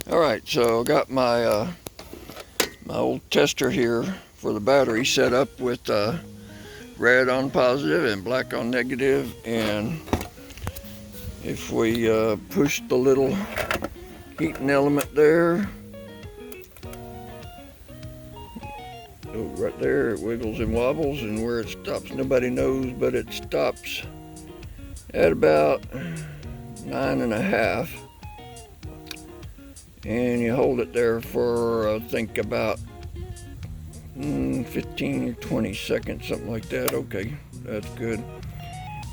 Alright, so I got my my old tester here for the battery set up with red on positive and black on negative, and if we push the little heating element there, right there, it wiggles and wobbles, and where it stops nobody knows, but it stops at about 9.5, and you hold it there for I think about 15 or 20 seconds, something like that. Okay, that's good.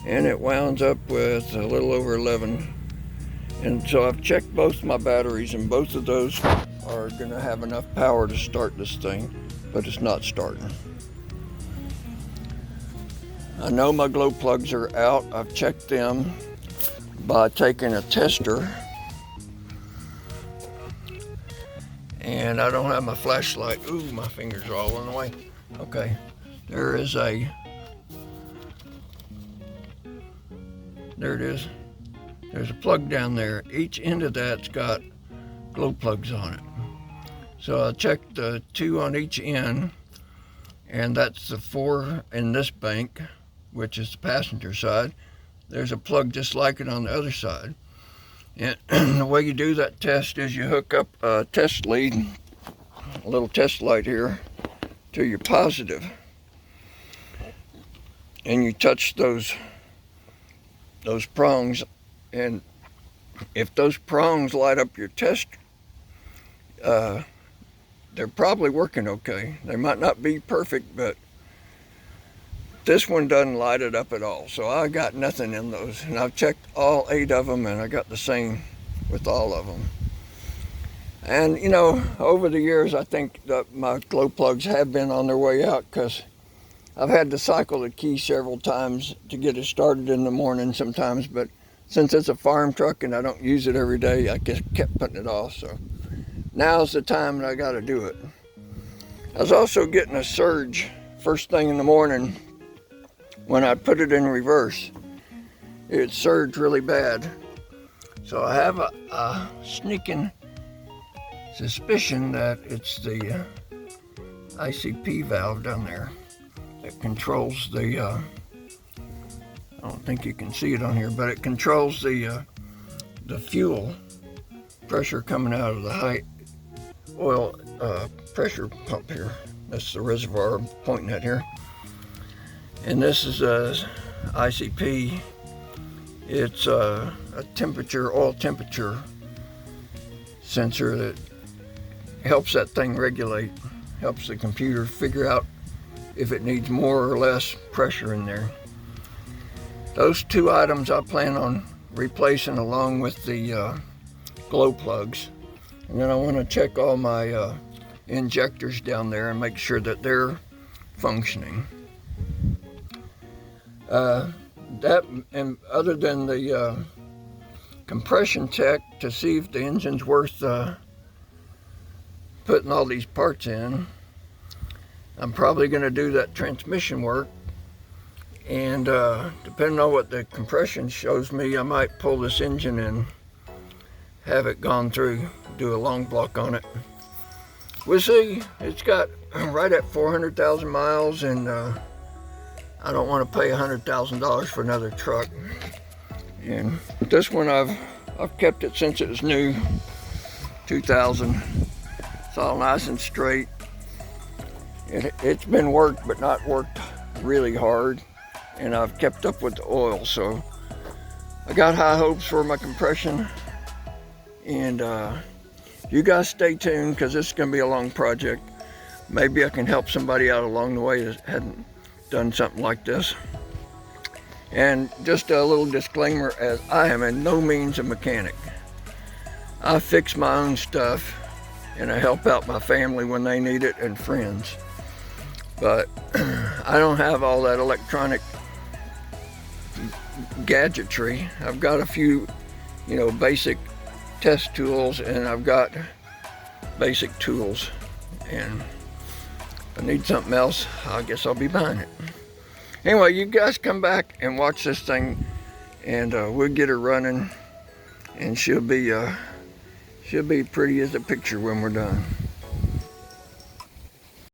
And it wounds up with a little over 11. And so I've checked both my batteries, and both of those are going to have enough power to start this thing, but it's not starting. I know my glow plugs are out. I've checked them by taking a tester, and I don't have my flashlight. Ooh, my fingers are all in the way. Okay, there it is. There's a plug down there. Each end of that's got glow plugs on it. So I checked the 2 on each end, and that's the 4 in this bank, which is the passenger side. There's a plug just like it on the other side. And the way you do that test is you hook up a test lead, a little test light here, to your positive, and you touch those prongs, and if those prongs light up your test, they're probably working okay. They might not be perfect, but this one doesn't light it up at all. So I got nothing in those, and I've checked all 8 of them, and I got the same with all of them. And you know, over the years, I think that my glow plugs have been on their way out, because I've had to cycle the key several times to get it started in the morning sometimes, but since it's a farm truck and I don't use it every day, I just kept putting it off. So now's the time that I got to do it. I was also getting a surge first thing in the morning. When I put it in reverse, it surged really bad. So I have a sneaking suspicion that it's the ICP valve down there that controls the, I don't think you can see it on here, but it controls the fuel pressure coming out of the high oil pressure pump here. That's the reservoir I'm pointing at here. And this is a ICP. It's a oil temperature sensor that helps that thing regulate, helps the computer figure out if it needs more or less pressure in there. Those 2 items I plan on replacing along with the glow plugs. And then I want to check all my injectors down there and make sure that they're functioning. That, and other than the compression check to see if the engine's worth putting all these parts in, I'm probably going to do that transmission work, and depending on what the compression shows me, I might pull this engine and have it gone through, do a long block on it. We'll see. It's got right at 400,000 miles, and I don't want to pay $100,000 for another truck. And this one I've kept it since it was new, 2000. It's all nice and straight. It's been worked, but not worked really hard, and I've kept up with the oil, so I got high hopes for my compression. And you guys stay tuned, because this is going to be a long project. Maybe I can help somebody out along the way that hadn't done something like this. And just a little disclaimer, as I am in no means a mechanic. I fix my own stuff, and I help out my family when they need it, and friends. But I don't have all that electronic gadgetry. I've got a few, basic test tools, and I've got basic tools. And if I need something else, I guess I'll be buying it. Anyway, you guys come back and watch this thing, and we'll get her running, and she'll be Should be pretty as a picture when we're done.